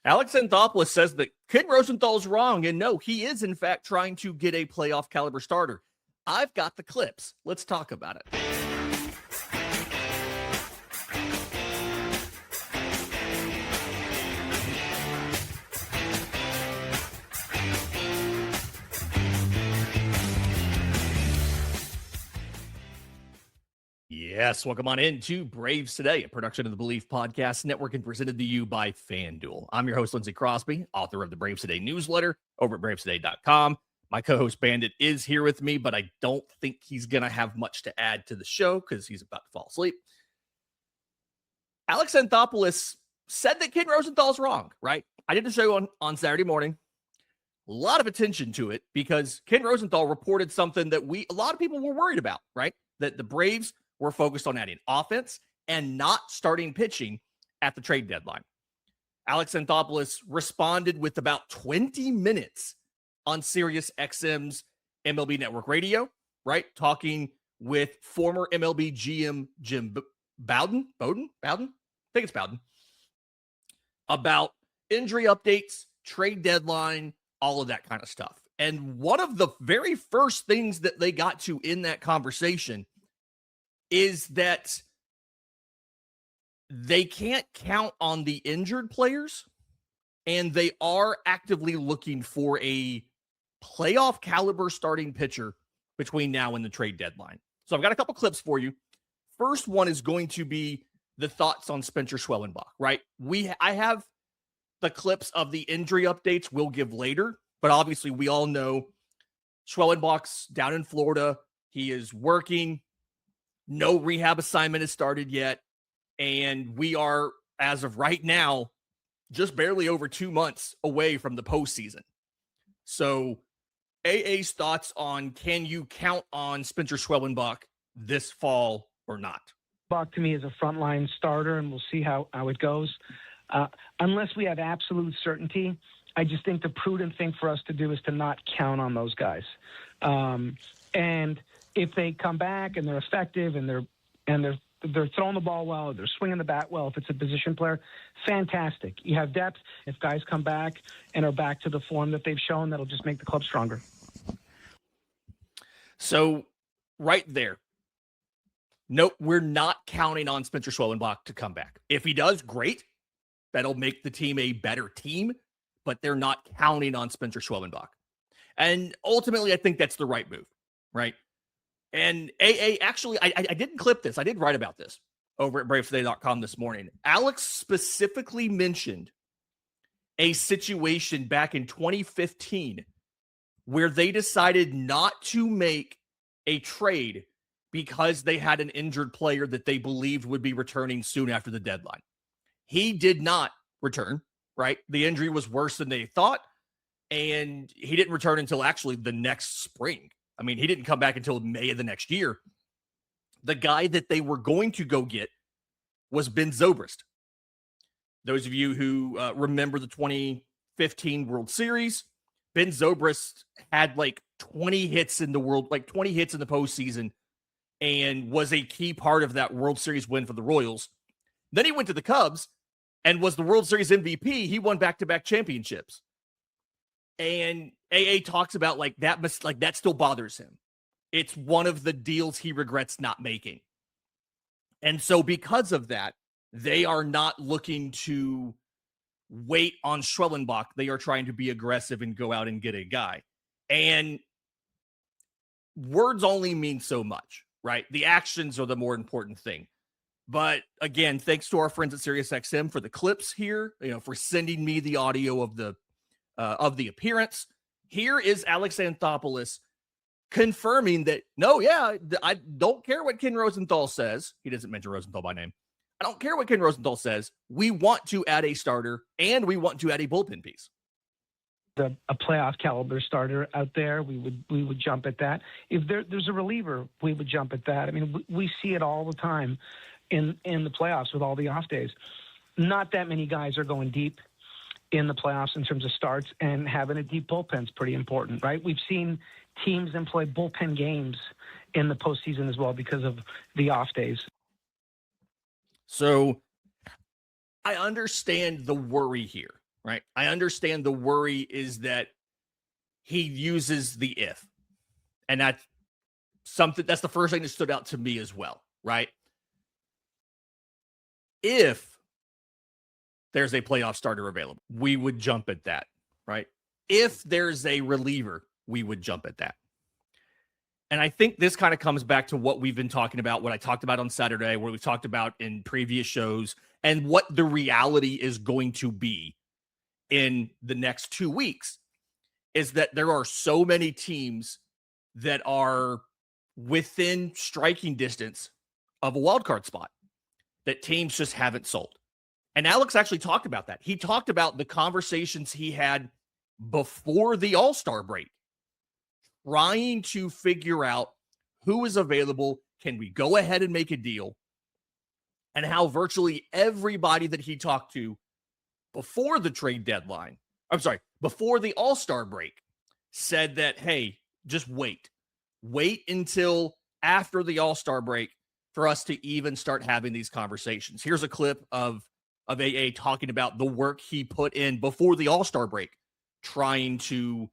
Alex Anthopoulos says that Ken Rosenthal is wrong, and no, he is in fact trying to get a playoff caliber starter. I've got the clips. Let's talk about it. Yes, welcome on into Braves Today, a production of the Belief Podcast Network and presented to you by FanDuel. I'm your host, Lindsey Crosby, author of the Braves Today newsletter over at bravestoday.com. My co-host Bandit is here with me, but I don't think he's going to have much to add to the show because he's about to fall asleep. Alex Anthopoulos said that Ken Rosenthal's wrong, right? I did the show on Saturday morning. A lot of attention to it because Ken Rosenthal reported something that a lot of people were worried about, right? That the Braves were focused on adding offense and not starting pitching at the trade deadline. Alex Anthopoulos responded with about 20 minutes on Sirius XM's MLB Network Radio, right? Talking with former MLB GM Jim Bowden? I think it's Bowden. About injury updates, trade deadline, all of that kind of stuff. And one of the very first things that they got to in that conversation is that they can't count on the injured players, and they are actively looking for a playoff caliber starting pitcher between now and the trade deadline. So I've got a couple clips for you. First one is going to be the thoughts on Spencer Schwellenbach, right? I have the clips of the injury updates we'll give later, but obviously we all know Schwellenbach's down in Florida. He is working. No rehab assignment has started yet. And we are, as of right now, just barely over 2 months away from the postseason. So AA's thoughts on, can you count on Spencer Schwellenbach this fall or not? Bach to me is a frontline starter, and we'll see how it goes. Unless we have absolute certainty, I just think the prudent thing for us to do is to not count on those guys. And if they come back and they're effective and they're throwing the ball well, they're swinging the bat well, if it's a position player, fantastic. You have depth. If guys come back and are back to the form that they've shown, that'll just make the club stronger. So right there, nope, we're not counting on Spencer Schwellenbach to come back. If he does, great. That'll make the team a better team, but they're not counting on Spencer Schwellenbach. And ultimately, I think that's the right move, right? And AA, actually, I didn't clip this. I did write about this over at bravetoday.com this morning. Alex specifically mentioned a situation back in 2015 where they decided not to make a trade because they had an injured player that they believed would be returning soon after the deadline. He did not return, right? The injury was worse than they thought, and he didn't return until actually the next spring. I mean, he didn't come back until May of the next year. The guy that they were going to go get was Ben Zobrist. Those of you who remember the 2015 World Series, Ben Zobrist had like 20 hits in the postseason, and was a key part of that World Series win for the Royals. Then he went to the Cubs and was the World Series MVP. He won back-to-back championships. And AA talks about that still bothers him. It's one of the deals he regrets not making. And so because of that, they are not looking to wait on Schwellenbach. They are trying to be aggressive and go out and get a guy. And words only mean so much, right? The actions are the more important thing. But again, thanks to our friends at SiriusXM for the clips here, for sending me the audio of the appearance. Here is Alex Anthopoulos confirming that, I don't care what Ken Rosenthal says. He doesn't mention Rosenthal by name. I don't care what Ken Rosenthal says. We want to add a starter, and we want to add a bullpen piece. A playoff caliber starter out there, we would jump at that. If there's a reliever, we would jump at that. I mean, we see it all the time in the playoffs with all the off days. Not that many guys are going deep in the playoffs in terms of starts, and having a deep bullpen is pretty important, right? We've seen teams employ bullpen games in the postseason as well because of the off days. So I understand the worry here, right? I understand the worry is that he uses the if. And that's the first thing that stood out to me as well, right? If there's a playoff starter available, we would jump at that, right? If there's a reliever, we would jump at that. And I think this kind of comes back to what we've been talking about, what I talked about on Saturday, what we've talked about in previous shows, and what the reality is going to be in the next 2 weeks is that there are so many teams that are within striking distance of a wild card spot that teams just haven't sold. And Alex actually talked about that. He talked about the conversations he had before the All-Star break, trying to figure out who is available. Can we go ahead and make a deal? And how virtually everybody that he talked to before the trade deadline, before the All-Star break, said that, hey, just wait until after the All-Star break for us to even start having these conversations. Here's a clip of AA talking about the work he put in before the All-Star break, trying to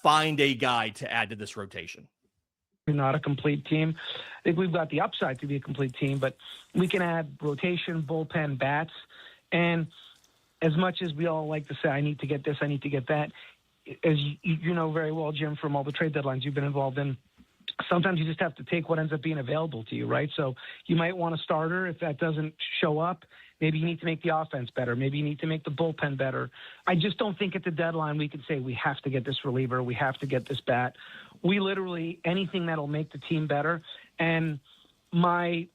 find a guy to add to this rotation. We're not a complete team. I think we've got the upside to be a complete team, but we can add rotation, bullpen, bats. And as much as we all like to say, I need to get this, I need to get that, as you know very well, Jim, from all the trade deadlines you've been involved in, sometimes you just have to take what ends up being available to you, right? So you might want a starter. If that doesn't show up, maybe you need to make the offense better. Maybe you need to make the bullpen better. I just don't think at the deadline we could say we have to get this reliever, we have to get this bat. We literally, anything that'll make the team better. And my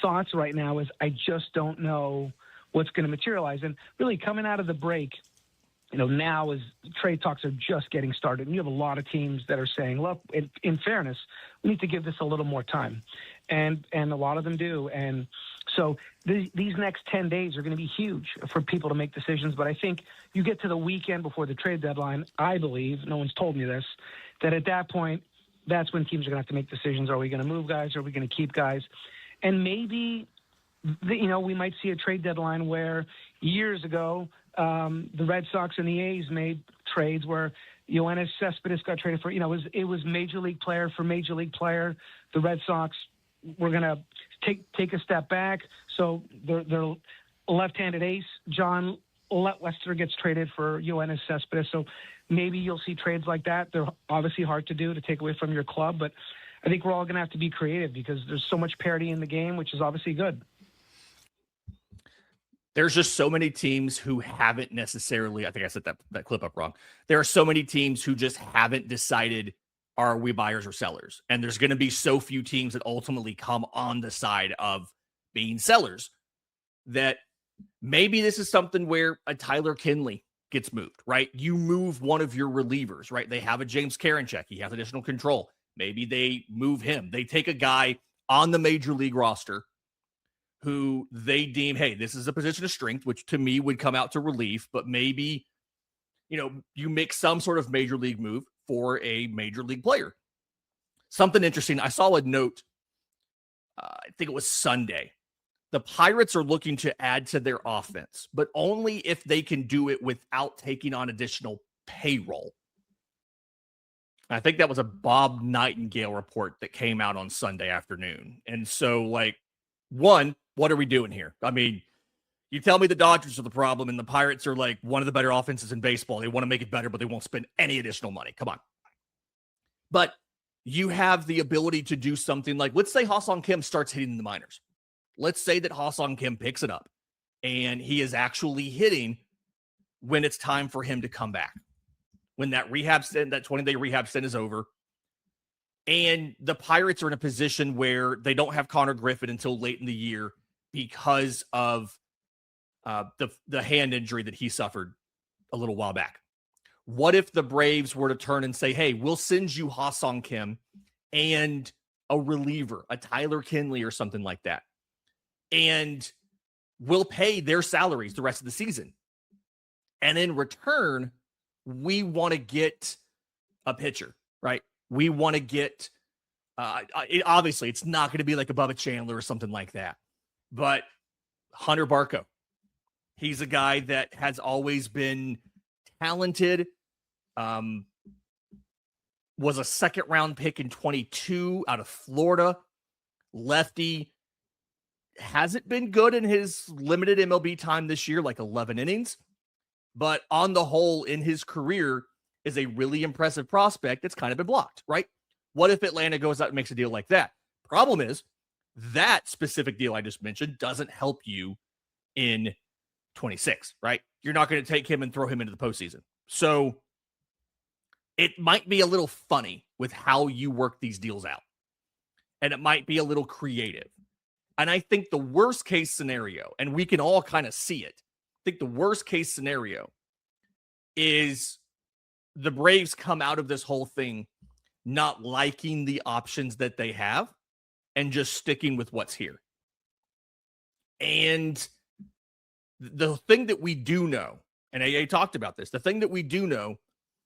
thoughts right now is I just don't know what's going to materialize. And really coming out of the break, now as trade talks are just getting started, and you have a lot of teams that are saying, look, in fairness, we need to give this a little more time. And a lot of them do. And so these next 10 days are going to be huge for people to make decisions. But I think you get to the weekend before the trade deadline, I believe, no one's told me this, that at that point, that's when teams are going to have to make decisions. Are we going to move guys? Are we going to keep guys? And maybe, we might see a trade deadline where years ago, the Red Sox and the A's made trades where Yoenis Cespedes got traded for, it was major league player for major league player. The Red Sox were going to take a step back. So their left-handed ace, John Lester, gets traded for Yoenis Cespedes. So maybe you'll see trades like that. They're obviously hard to do, to take away from your club, but I think we're all going to have to be creative because there's so much parity in the game, which is obviously good. There's just so many teams who haven't necessarily, I think I set that clip up wrong. There are so many teams who just haven't decided, are we buyers or sellers? And there's going to be so few teams that ultimately come on the side of being sellers that maybe this is something where a Tyler Kinley gets moved, right? You move one of your relievers, right? They have a James Karinchak. He has additional control. Maybe they move him. They take a guy on the major league roster who they deem, hey, this is a position of strength, which to me would come out to relief, but maybe, you make some sort of major league move for a major league player. Something interesting. I saw a note, I think it was Sunday. The Pirates are looking to add to their offense, but only if they can do it without taking on additional payroll. I think that was a Bob Nightingale report that came out on Sunday afternoon. And so, one, what are we doing here? I mean, you tell me the Dodgers are the problem and the Pirates are one of the better offenses in baseball. They want to make it better, but they won't spend any additional money. Come on. But you have the ability to do something let's say Ha-Seong Kim starts hitting in the minors. Let's say that Ha-Seong Kim picks it up and he is actually hitting when it's time for him to come back. When that rehab stint, that 20-day rehab stint is over. And the Pirates are in a position where they don't have Connor Griffin until late in the year because of the hand injury that he suffered a little while back. What if the Braves were to turn and say, hey, we'll send you Ha-Seong Kim and a reliever, a Tyler Kinley or something like that, and we'll pay their salaries the rest of the season. And in return, we want to get a pitcher, right? We want to get, obviously, it's not going to be like a Bubba Chandler or something like that, but Hunter Barco, He's a guy that has always been talented. Was a second-round pick in 22 out of Florida. Lefty. Hasn't been good in his limited MLB time this year, like 11 innings. But on the whole, in his career, is a really impressive prospect that's kind of been blocked, right? What if Atlanta goes out and makes a deal like that? Problem is, that specific deal I just mentioned doesn't help you in 26, right? You're not going to take him and throw him into the postseason. So it might be a little funny with how you work these deals out. And it might be a little creative. And I think the worst case scenario, and we can all kind of see it, I think the worst case scenario is the Braves come out of this whole thing not liking the options that they have and just sticking with what's here. And the thing that we do know, and AA talked about this, the thing that we do know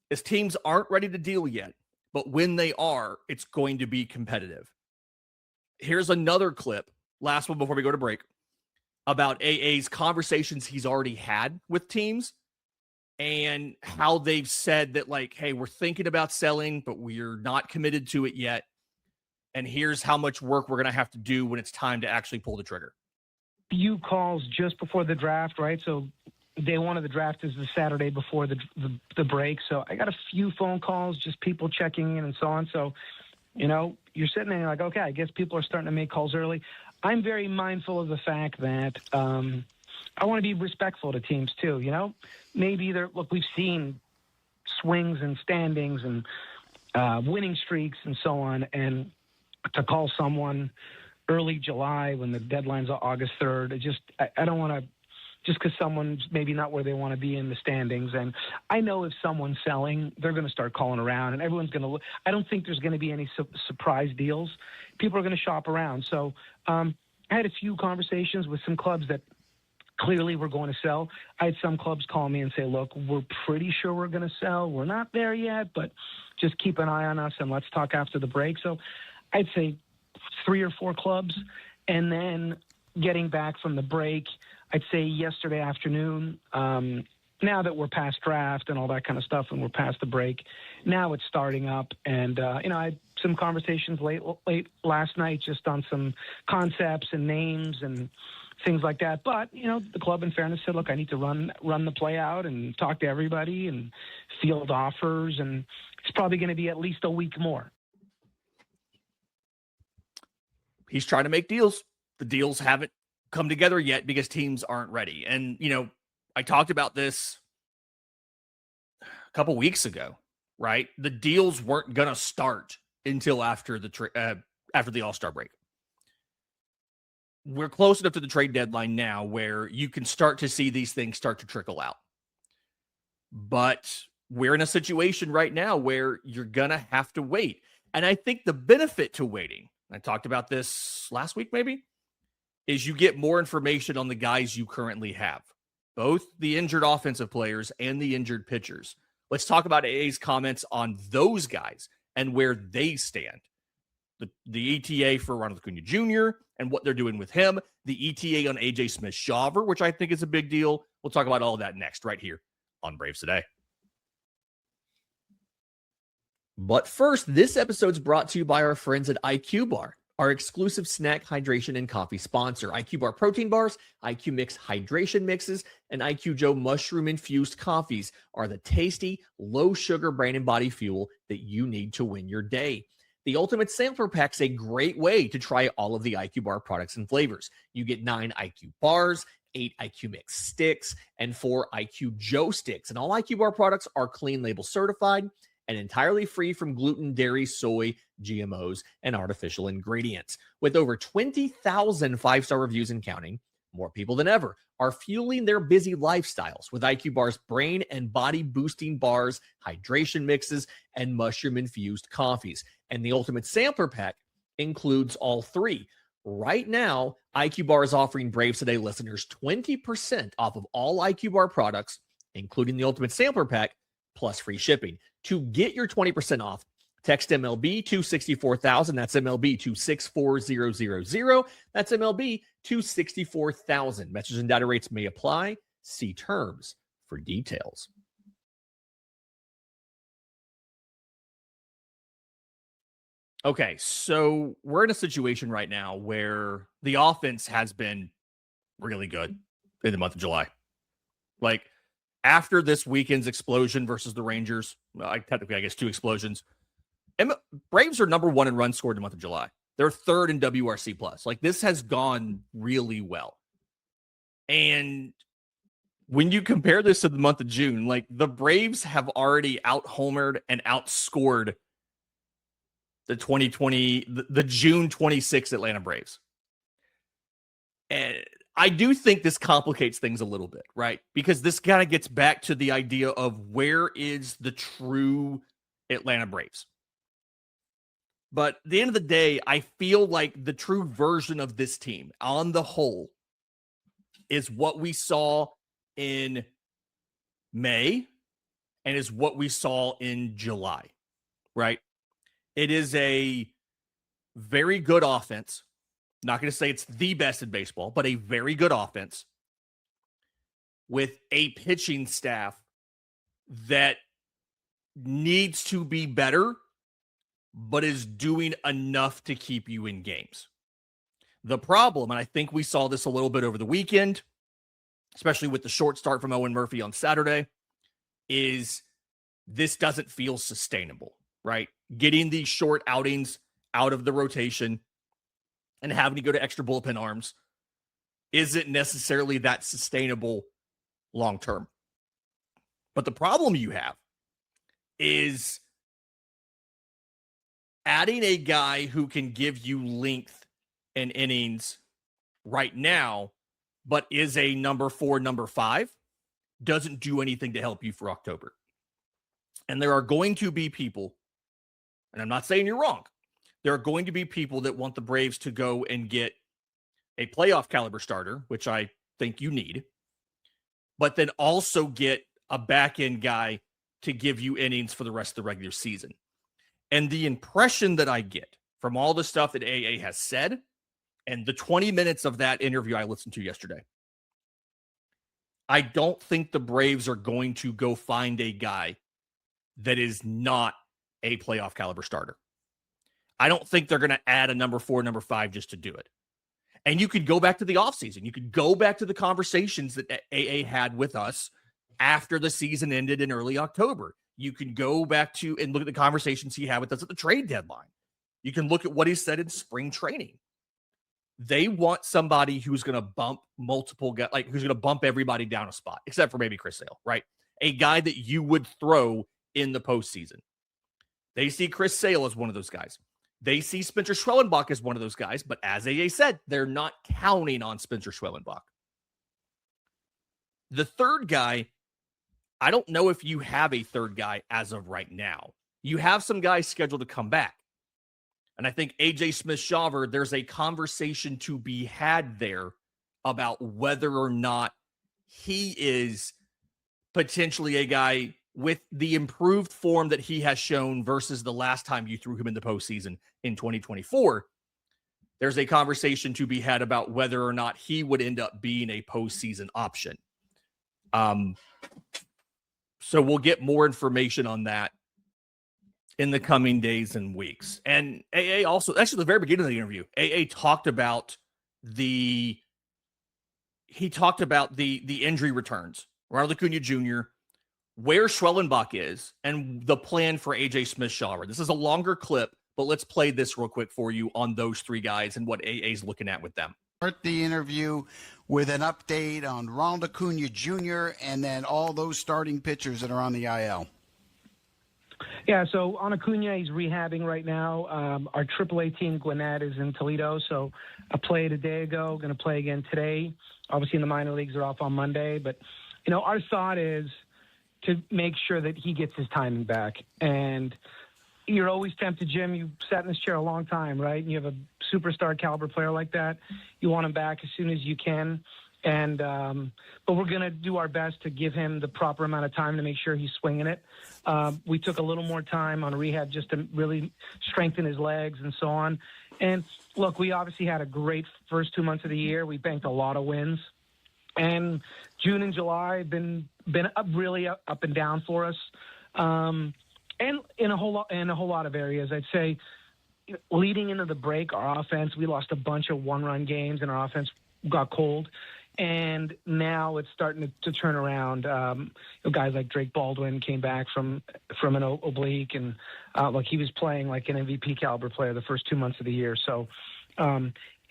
is teams aren't ready to deal yet, but when they are, it's going to be competitive. Here's another clip, last one before we go to break, about AA's conversations he's already had with teams and how they've said that, like, hey, we're thinking about selling, but we're not committed to it yet. And here's how much work we're going to have to do when it's time to actually pull the trigger. Few calls just before the draft, right? So day one of the draft is the Saturday before the break. So I got a few phone calls, just people checking in and so on. So, you know, you're sitting there like, okay, I guess people are starting to make calls early. I'm very mindful of the fact that I want to be respectful to teams too. You know, maybe we've seen swings and standings and winning streaks and so on. And to call someone early July when the deadline's August 3rd, I don't want to, just because someone's maybe not where they want to be in the standings. And I know if someone's selling, they're going to start calling around and everyone's going to look. I don't think there's going to be any surprise deals. People are going to shop around. So I had a few conversations with some clubs that clearly were going to sell. I had some clubs call me and say, look, we're pretty sure we're going to sell. We're not there yet, but just keep an eye on us and let's talk after the break. So I'd say 3 or 4 clubs. And then getting back from the break, I'd say yesterday afternoon, now that we're past draft and all that kind of stuff and we're past the break, now it's starting up. And, I had some conversations late last night just on some concepts and names and things like that. But, the club in fairness said, look, I need to run the play out and talk to everybody and field offers. And it's probably going to be at least a week more. He's trying to make deals. The deals haven't come together yet because teams aren't ready. And, I talked about this a couple weeks ago, right? The deals weren't going to start until after the All-Star break. We're close enough to the trade deadline now where you can start to see these things start to trickle out. But we're in a situation right now where you're going to have to wait. And I think the benefit to waiting, I talked about this last week maybe, is you get more information on the guys you currently have, both the injured offensive players and the injured pitchers. Let's talk about AA's comments on those guys and where they stand. The ETA for Ronald Acuña Jr. and what they're doing with him, the ETA on AJ Smith-Shawver, which I think is a big deal. We'll talk about all of that next right here on Braves Today. But first, this episode's brought to you by our friends at IQ Bar, our exclusive snack, hydration, and coffee sponsor. IQ Bar protein bars, IQ Mix hydration mixes, and IQ Joe mushroom-infused coffees are the tasty, low-sugar brain and body fuel that you need to win your day. The Ultimate Sampler Pack's a great way to try all of the IQ Bar products and flavors. You get 9 IQ bars, 8 IQ Mix sticks, and 4 IQ Joe sticks. And all IQ Bar products are clean label certified and entirely free from gluten, dairy, soy, GMOs, and artificial ingredients. With over 20,000 5-star reviews and counting, more people than ever are fueling their busy lifestyles with IQ Bar's brain and body boosting bars, hydration mixes, and mushroom-infused coffees. And the Ultimate Sampler Pack includes all 3. Right now, IQ Bar is offering Braves Today listeners 20% off of all IQ Bar products, including the Ultimate Sampler Pack, plus free shipping. To get your 20% off, text MLB to 64,000. That's MLB to 64000. That's MLB to 64,000. Message and data rates may apply. See terms for details. Okay, so we're in a situation right now where the offense has been really good in the month of July. Like, after this weekend's explosion versus the Rangers, technically, I guess 2 explosions, Braves are number 1 in runs scored in the month of July. They're 3rd in WRC plus. Like, this has gone really well. And when you compare this to the month of June, like, the Braves have already out-homered and outscored the June 26 Atlanta Braves. And I do think this complicates things a little bit, right? Because this kind of gets back to the idea of where is the true Atlanta Braves. But at the end of the day, I feel like the true version of this team on the whole is what we saw in May and is what we saw in July, right? It is a very good offense. Not going to say it's the best in baseball, but a very good offense with a pitching staff that needs to be better, but is doing enough to keep you in games. The problem, and I think we saw this a little bit over the weekend, especially with the short start from Owen Murphy on Saturday, is this doesn't feel sustainable, right? Getting these short outings out of the rotation and having to go to extra bullpen arms isn't necessarily that sustainable long term. But the problem you have is adding a guy who can give you length and innings right now, but is a number 4, number 5, doesn't do anything to help you for October. And there are going to be people, and I'm not saying you're wrong, there are going to be people that want the Braves to go and get a playoff caliber starter, which I think you need, but then also get a back end guy to give you innings for the rest of the regular season. And the impression that I get from all the stuff that AA has said and the 20 minutes of that interview I listened to yesterday, I don't think the Braves are going to go find a guy that is not a playoff caliber starter. I don't think they're going to add a number 4, number 5 just to do it. And you could go back to the offseason. You could go back to the conversations that AA had with us after the season ended in early October. You can go back to and look at the conversations he had with us at the trade deadline. You can look at what he said in spring training. They want somebody who's going to bump multiple guys, like who's going to bump everybody down a spot, except for maybe Chris Sale, right? A guy that you would throw in the postseason. They see Chris Sale as one of those guys. They see Spencer Schwellenbach as one of those guys, but as AA said, they're not counting on Spencer Schwellenbach. The third guy, I don't know if you have a third guy as of right now. You have some guys scheduled to come back. And I think AJ Smith-Shawver, there's a conversation to be had there about whether or not he is potentially a guy with the improved form that he has shown versus the last time you threw him in the postseason in 2024. There's a conversation to be had about whether or not he would end up being a postseason option. So we'll get more information on that in the coming days and weeks. And AA also, actually, at the very beginning of the interview, AA talked about the injury returns. Ronald Acuña Jr., where Schwellenbach is, and the plan for AJ Smith-Shawver. This is a longer clip, but let's play this real quick for you on those 3 guys and what AA is looking at with them. Start the interview with an update on Ronald Acuña Jr. and then all those starting pitchers that are on the IL. Yeah, so on Acuña, he's rehabbing right now. Our AAA team, Gwinnett, is in Toledo, so I played a day ago, going to play again today. Obviously, in the minor leagues, they're off on Monday. But, our thought is to make sure that he gets his timing back. And you're always tempted, Jim. You sat in this chair a long time, right? And you have a superstar caliber player like that. You want him back as soon as you can. And but we're going to do our best to give him the proper amount of time to make sure he's swinging it. We took a little more time on rehab just to really strengthen his legs and so on. And look, we obviously had a great first 2 months of the year. We banked a lot of wins. And June and July have been really up and down for us, and in a whole lot of areas. I'd say leading into the break, our offense, we lost a bunch of one-run games, and our offense got cold. And now it's starting to turn around. Guys like Drake Baldwin came back from an oblique, and he was playing like an MVP caliber player the first 2 months of the year. So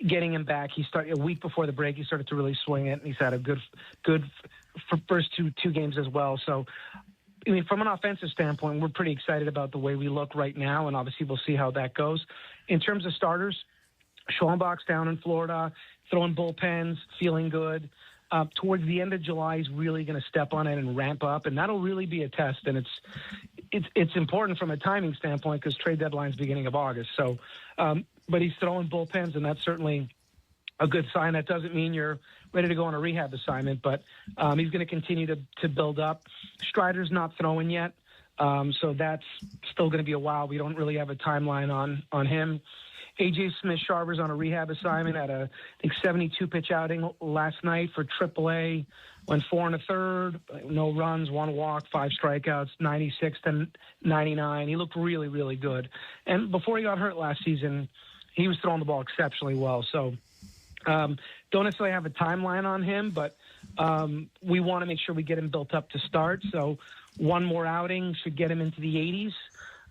getting him back, he started a week before the break. He started to really swing it, and he's had a good first two games as well. So, I mean, from an offensive standpoint, we're pretty excited about the way we look right now, and obviously we'll see how that goes. In terms of starters, Schwellenbach's down in Florida, throwing bullpens, feeling good. Towards the end of July, he's really going to step on it and ramp up, and that'll really be a test. And it's important from a timing standpoint because trade deadline's beginning of August. So, but he's throwing bullpens, and that's certainly a good sign. That doesn't mean you're ready to go on a rehab assignment, but he's going to continue to build up. Strider's not throwing yet, so that's still going to be a while. We don't really have a timeline on him. AJ Smith-Shawver's on a rehab assignment at a, I think, 72-pitch outing last night for AAA. Went 4 1/3, no runs, 1 walk, 5 strikeouts, 96 to 99. He looked really, really good. And before he got hurt last season, he was throwing the ball exceptionally well. So don't necessarily have a timeline on him, but we want to make sure we get him built up to start. So one more outing should get him into the 80s.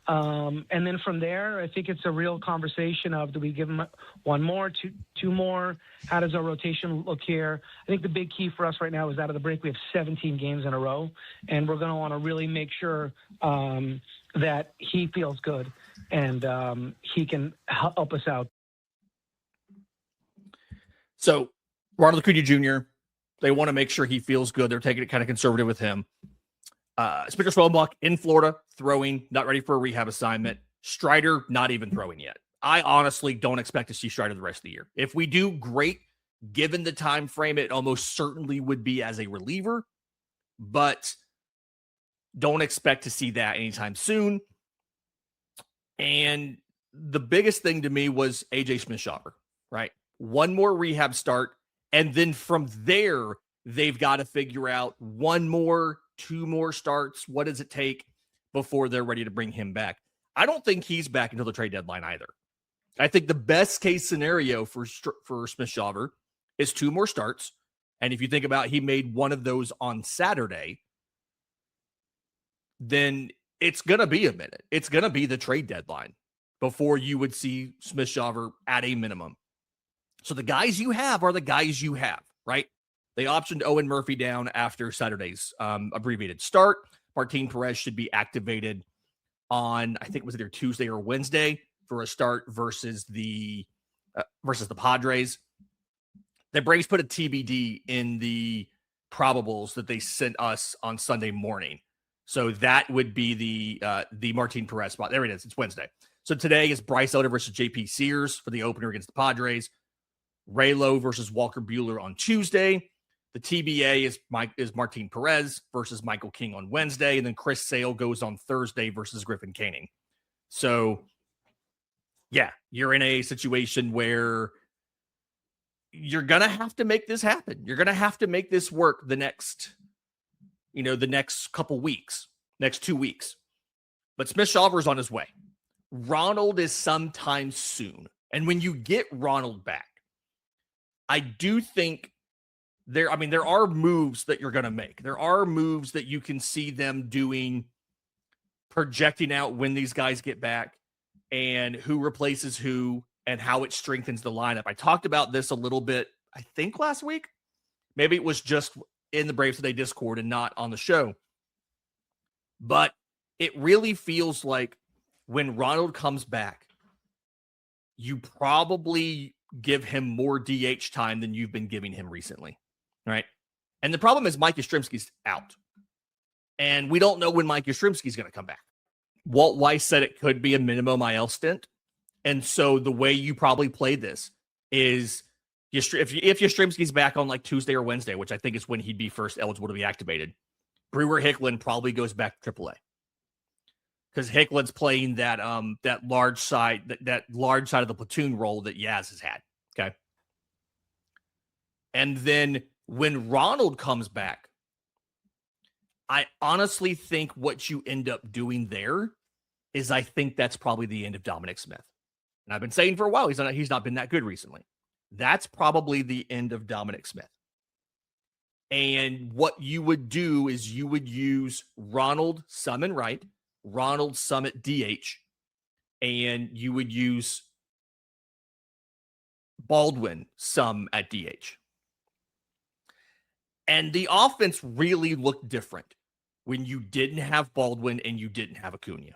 And then from there, I think it's a real conversation of, do we give him one more, two more? How does our rotation look here? I think the big key for us right now is out of the break, we have 17 games in a row, and we're going to want to really make sure that he feels good and he can help us out. So Ronald Acuña Jr., they want to make sure he feels good. They're taking it kind of conservative with him. Spencer Schwellenbach in Florida, throwing, not ready for a rehab assignment. Strider, not even throwing yet. I honestly don't expect to see Strider the rest of the year. If we do, great. Given the time frame, it almost certainly would be as a reliever, but don't expect to see that anytime soon. And the biggest thing to me was AJ Smith-Shawver, right? One more rehab start, and then from there, they've got to figure out one more, 2 more starts. What does it take before they're ready to bring him back? I don't think he's back until the trade deadline either. I think the best case scenario for Smith-Shawver is 2 more starts. And if you think about he made one of those on Saturday, then it's going to be a minute. It's going to be the trade deadline before you would see Smith-Shawver at a minimum. So the guys you have are the guys you have, right? They optioned Owen Murphy down after Saturday's abbreviated start. Martin Perez should be activated on, I think it was either Tuesday or Wednesday for a start versus the Padres. The Braves put a TBD in the probables that they sent us on Sunday morning. So that would be the Martin Perez spot. There it is. It's Wednesday. So today is Bryce Elder versus JP Sears for the opener against the Padres. Raylo versus Walker Buehler on Tuesday. The TBA is Martin Perez versus Michael King on Wednesday, and then Chris Sale goes on Thursday versus Griffin Canning. So, yeah, you're in a situation where you're going to have to make this happen. You're going to have to make this work the next couple weeks, next 2 weeks. But Smith-Shawver's on his way. Ronald is sometime soon. And when you get Ronald back, I do think there are moves that you're going to make. There are moves that you can see them doing, projecting out when these guys get back and who replaces who and how it strengthens the lineup. I talked about this a little bit, I think last week. Maybe it was just in the Braves Today Discord and not on the show. But it really feels like when Ronald comes back, you probably give him more DH time than you've been giving him recently. Right. And the problem is Mike Yastrzemski's out. And we don't know when Mike Yastrzemski's going to come back. Walt Weiss said it could be a minimum IL stint. And so the way you probably play this is if Yastrzemski's back on like Tuesday or Wednesday, which I think is when he'd be first eligible to be activated, Brewer Hicklin probably goes back to AAA. Because Hicklin's playing that large side of the platoon role that Yaz has had. Okay. And then When Ronald comes back, I honestly think what you end up doing there is I think that's probably the end of Dominic Smith. And I've been saying for a while, he's not been that good recently. That's probably the end of Dominic Smith. And what you would do is you would use Ronald some in right, Ronald some at DH, and you would use Baldwin some at DH. And the offense really looked different when you didn't have Baldwin and you didn't have Acuña.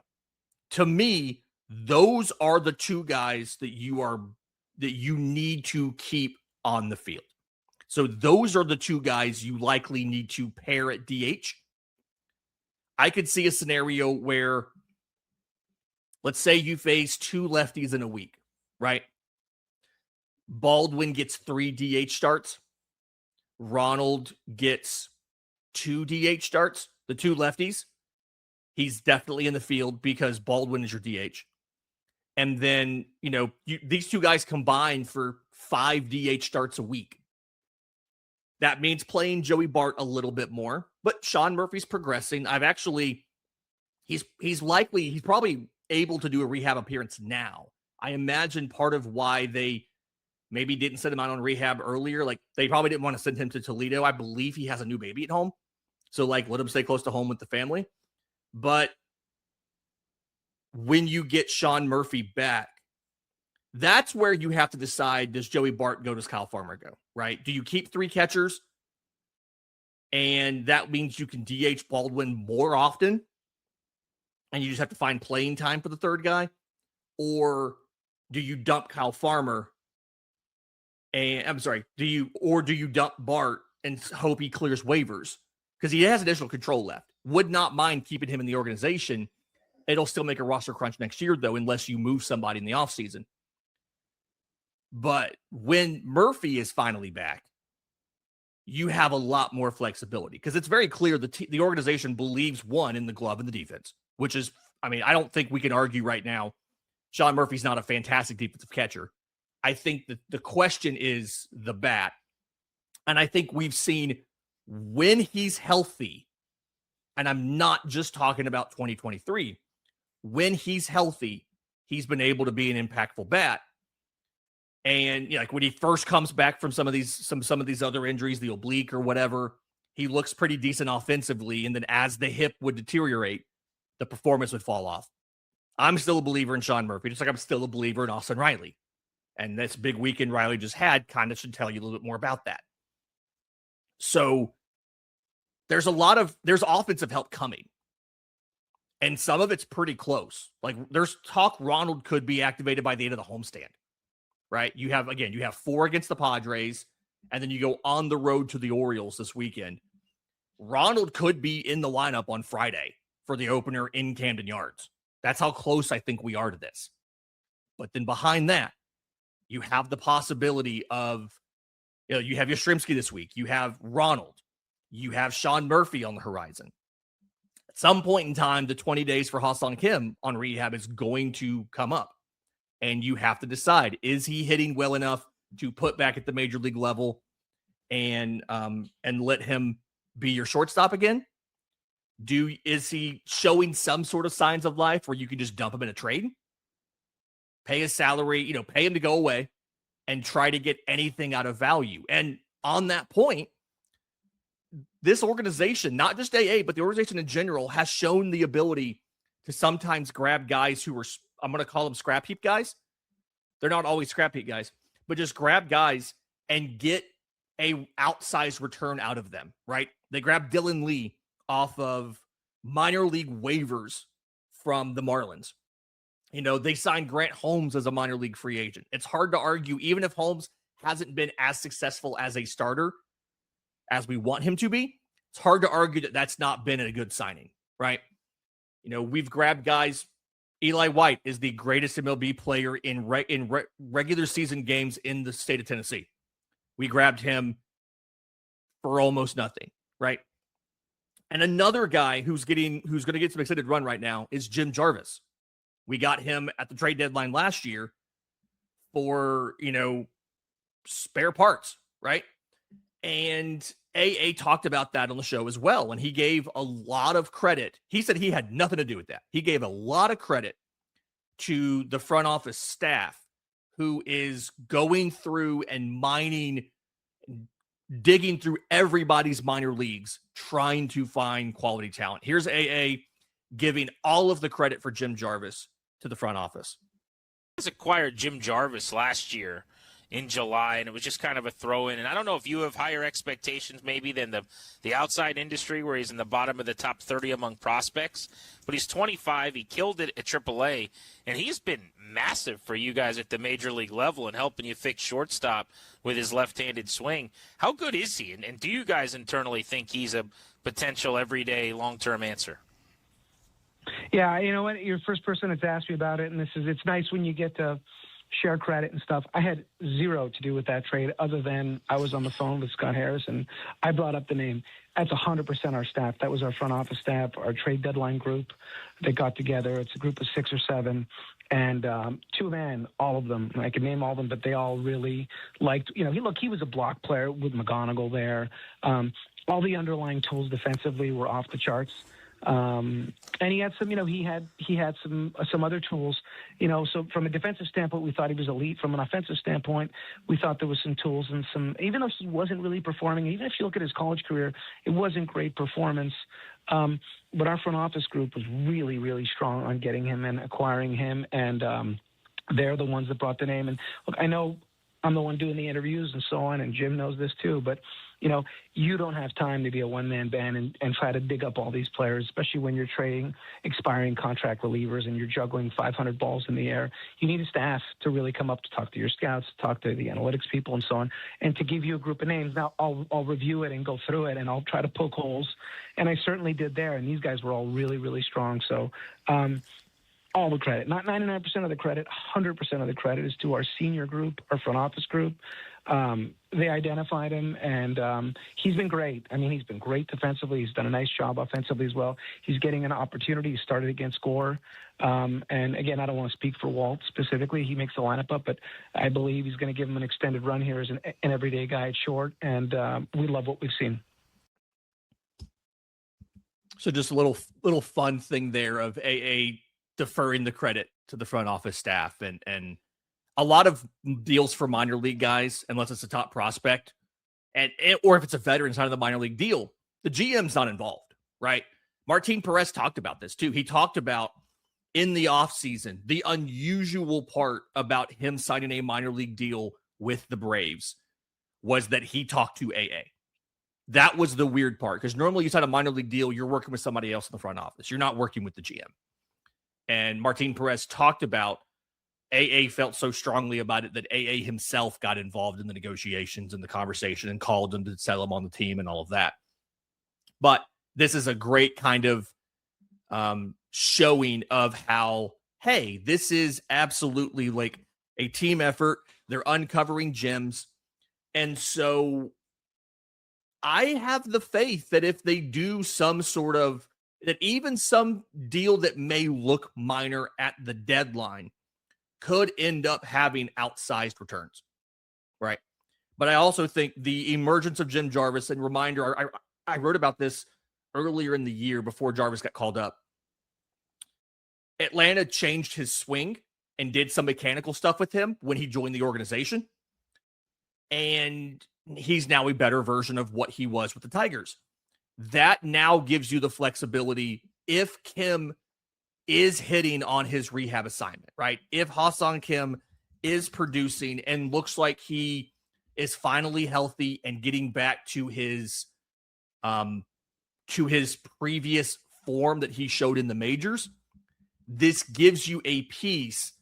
To me, those are the two guys that you need to keep on the field. So those are the two guys you likely need to pair at DH. I could see a scenario where, let's say you face two lefties in a week, right? Baldwin gets 3 DH starts. Ronald gets 2 DH starts, the two lefties. He's definitely in the field because Baldwin is your DH. And then, these two guys combine for 5 DH starts a week. That means playing Joey Bart a little bit more, but Sean Murphy's progressing. He's probably able to do a rehab appearance now. I imagine part of why they maybe didn't send him out on rehab earlier, like they probably didn't want to send him to Toledo. I believe he has a new baby at home. So let him stay close to home with the family. But when you get Sean Murphy back, that's where you have to decide, does Joey Bart go, does Kyle Farmer go, right? Do you keep 3 catchers? And that means you can DH Baldwin more often, and you just have to find playing time for the third guy? Or do you dump Kyle Farmer? And do you dump Bart and hope he clears waivers? Because he has additional control left. Would not mind keeping him in the organization. It'll still make a roster crunch next year, though, unless you move somebody in the offseason. But when Murphy is finally back, you have a lot more flexibility because it's very clear the organization believes, one, in the glove and the defense, which is, I don't think we can argue right now Sean Murphy's not a fantastic defensive catcher. I think that the question is the bat. And I think we've seen when he's healthy, and I'm not just talking about 2023, when he's healthy, he's been able to be an impactful bat. And like when he first comes back from some of these other injuries, the oblique or whatever, he looks pretty decent offensively. And then as the hip would deteriorate, the performance would fall off. I'm still a believer in Sean Murphy, just like I'm still a believer in Austin Riley. And this big weekend Riley just had kind of should tell you a little bit more about that. So there's offensive help coming. And some of it's pretty close. Like there's talk Ronald could be activated by the end of the homestand, right? You have 4 against the Padres, and then you go on the road to the Orioles this weekend. Ronald could be in the lineup on Friday for the opener in Camden Yards. That's how close I think we are to this. But then behind that, you have the possibility of, you have Yastrzemski this week. You have Ronald. You have Sean Murphy on the horizon. At some point in time, the 20 days for Ha-Seong Kim on rehab is going to come up. And you have to decide, is he hitting well enough to put back at the major league level and let him be your shortstop again? Is he showing some sort of signs of life where you can just dump him in a trade? Pay his salary, pay him to go away and try to get anything out of value. And on that point, this organization, not just AA, but the organization in general, has shown the ability to sometimes grab guys who are, I'm going to call them scrap heap guys. They're not always scrap heap guys, but just grab guys and get a outsized return out of them, right? They grabbed Dylan Lee off of minor league waivers from the Marlins. They signed Grant Holmes as a minor league free agent. It's hard to argue, even if Holmes hasn't been as successful as a starter as we want him to be, it's hard to argue that that's not been a good signing, right? We've grabbed guys. Eli White is the greatest MLB player in regular season games in the state of Tennessee. We grabbed him for almost nothing, right? And another guy who's going to get some extended run right now is Jim Jarvis. We got him at the trade deadline last year for, spare parts, right? And AA talked about that on the show as well. And he gave a lot of credit. He said he had nothing to do with that. He gave a lot of credit to the front office staff who is going through and mining, digging through everybody's minor leagues, trying to find quality talent. Here's AA giving all of the credit for Jim Jarvis to the front office. He acquired Jim Jarvis last year in July, and it was just kind of a throw-in. And I don't know if you have higher expectations maybe than the outside industry, where he's in the bottom of the top 30 among prospects. But he's 25. He killed it at AAA, and he's been massive for you guys at the major league level and helping you fix shortstop with his left-handed swing. How good is he? And do you guys internally think he's a potential everyday long-term answer? Yeah, you know what? You're the first person that's asked me about it, and it's nice when you get to share credit and stuff. I had zero to do with that trade other than I was on the phone with Scott Harris and I brought up the name. That's 100% our staff. That was our front office staff, our trade deadline group. They got together. It's a group of 6 or 7 and 2-man, all of them. I can name all of them, but they all really liked, he was a block player with McGonigal there. All the underlying tools defensively were off the charts. And he had some, he had some other tools, so from a defensive standpoint, we thought he was elite. From an offensive standpoint, we thought there was some tools and even though he wasn't really performing, even if you look at his college career, it wasn't great performance. But our front office group was really, really strong on getting him and acquiring him. And, they're the ones that brought the name. And look, I know I'm the one doing the interviews and so on, and Jim knows this too, but you don't have time to be a one-man band and try to dig up all these players, especially when you're trading expiring contract relievers and you're juggling 500 balls in the air. You need a staff to really come up to talk to your scouts, talk to the analytics people and so on, and to give you a group of names. Now, I'll review it and go through it, and I'll try to poke holes, and I certainly did there, and these guys were all really, really strong. So all the credit, not 99% of the credit, 100% of the credit is to our senior group, our front office group. They identified him, and he's been great. I mean, he's been great defensively. He's done a nice job offensively as well. He's getting an opportunity. He started against Gore. And, again, I don't want to speak for Walt specifically. He makes the lineup up, but I believe he's going to give him an extended run here as an everyday guy at short, and we love what we've seen. So just a little fun thing there of AA deferring the credit to the front office staff and a lot of deals for minor league guys, unless it's a top prospect or if it's a veteran side of the minor league deal, the GM's not involved, right? Martin Perez talked about this too. He talked about in the offseason, the unusual part about him signing a minor league deal with the Braves was that he talked to AA. That was the weird part, because normally you sign a minor league deal, you're working with somebody else in the front office. You're not working with the GM. And Martin Perez talked about AA felt so strongly about it that AA himself got involved in the negotiations and the conversation and called him to sell him on the team and all of that. But this is a great kind of showing of how, hey, this is absolutely like a team effort. They're uncovering gems. And so I have the faith that if they do some sort of, that even some deal that may look minor at the deadline could end up having outsized returns, right? But I also think the emergence of Jim Jarvis, and reminder, I wrote about this earlier in the year before Jarvis got called up. Atlanta changed his swing and did some mechanical stuff with him when he joined the organization. And he's now a better version of what he was with the Tigers. That now gives you the flexibility if Kim is hitting on his rehab assignment, right? If Ha-Seong Kim is producing and looks like he is finally healthy and getting back to his previous form that he showed in the majors, this gives you a piece.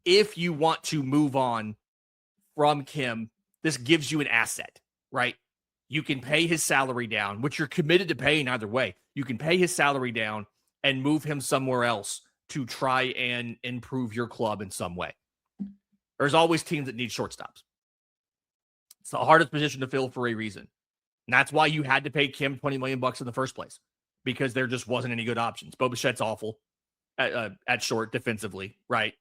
If you want to move on from Kim, this gives you an asset, right? You can pay his salary down, which you're committed to paying either way. You can pay his salary down and move him somewhere else to try and improve your club in some way. There's always teams that need shortstops. It's the hardest position to fill for a reason. And that's why you had to pay Kim $20 million in the first place, because there just wasn't any good options. Bo Bichette's awful at short defensively, right?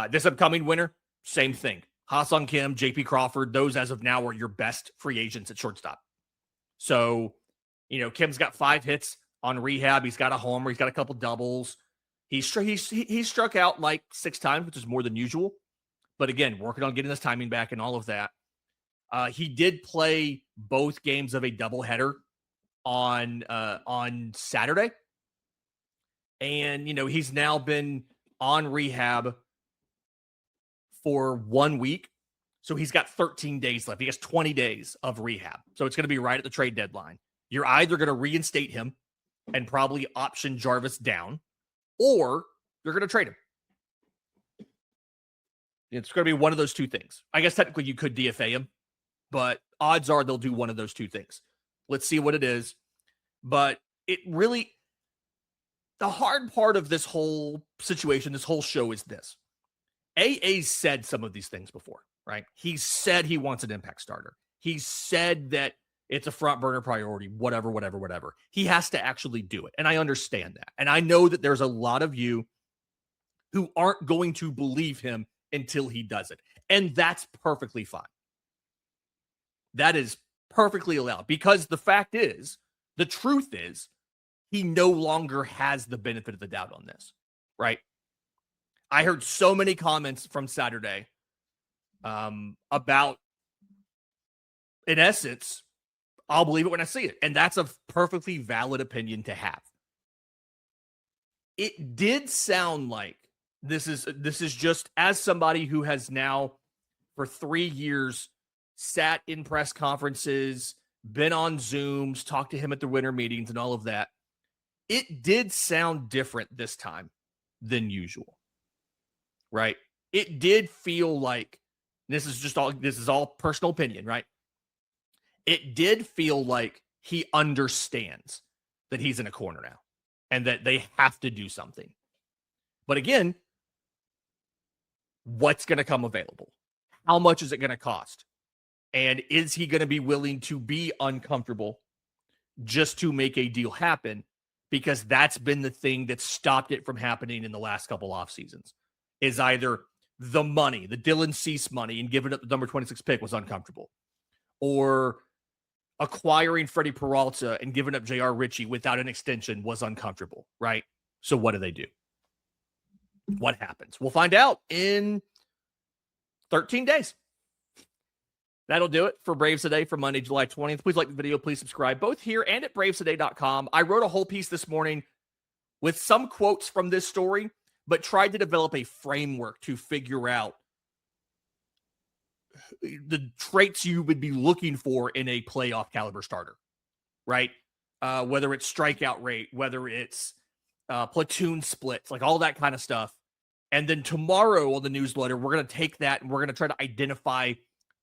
This upcoming winter, same thing. Ha-Seong Kim, JP Crawford, those as of now are your best free agents at shortstop. So, Kim's got 5 hits on rehab. He's got a homer. He's got a couple doubles. He struck out like 6 times, which is more than usual. But again, working on getting his timing back and all of that. He did play both games of a doubleheader on Saturday. And, he's now been on rehab for 1 week. So he's got 13 days left. He has 20 days of rehab. So it's going to be right at the trade deadline. You're either going to reinstate him and probably option Jarvis down, or you're going to trade him. It's going to be one of those two things. I guess technically you could DFA him, but odds are they'll do one of those two things. Let's see what it is. But it really, the hard part of this whole situation, this whole show is this. AA said some of these things before, right? He said he wants an impact starter. He said that it's a front burner priority, whatever. He has to actually do it. And I understand that. And I know that there's a lot of you who aren't going to believe him until he does it. And that's perfectly fine. That is perfectly allowed, because the fact is, the truth is, he no longer has the benefit of the doubt on this, right? I heard so many comments from Saturday about, in essence, I'll believe it when I see it. And that's a perfectly valid opinion to have. It did sound like this is just, as somebody who has now for 3 years sat in press conferences, been on Zooms, talked to him at the winter meetings and all of that. It did sound different this time than usual, right? It did feel like, this is all personal opinion, right? It did feel like he understands that he's in a corner now and that they have to do something. But again, what's going to come available? How much is it going to cost? And is he going to be willing to be uncomfortable just to make a deal happen? Because that's been the thing that stopped it from happening in the last couple off seasons, is either the money, the Dylan Cease money, and giving up the number 26 pick was uncomfortable, or acquiring Freddie Peralta and giving up J.R. Ritchie without an extension was uncomfortable, right? So what do? What happens? We'll find out in 13 days. That'll do it for Braves Today for Monday, July 20th. Please like the video. Please subscribe both here and at bravestoday.com. I wrote a whole piece this morning with some quotes from this story, but tried to develop a framework to figure out the traits you would be looking for in a playoff caliber starter, right? Whether it's strikeout rate, whether it's platoon splits, like all that kind of stuff. And then tomorrow on the newsletter, we're going to take that and we're going to try to identify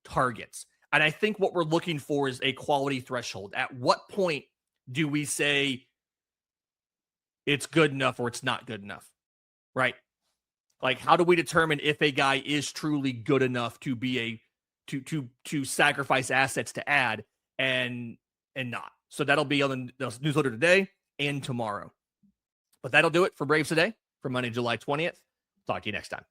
targets. And I think what we're looking for is a quality threshold. At what point do we say it's good enough or it's not good enough, right? Like, how do we determine if a guy is truly good enough to be to sacrifice assets to add and not? So that'll be on the newsletter today and tomorrow. But that'll do it for Braves Today for Monday, July 20th. Talk to you next time.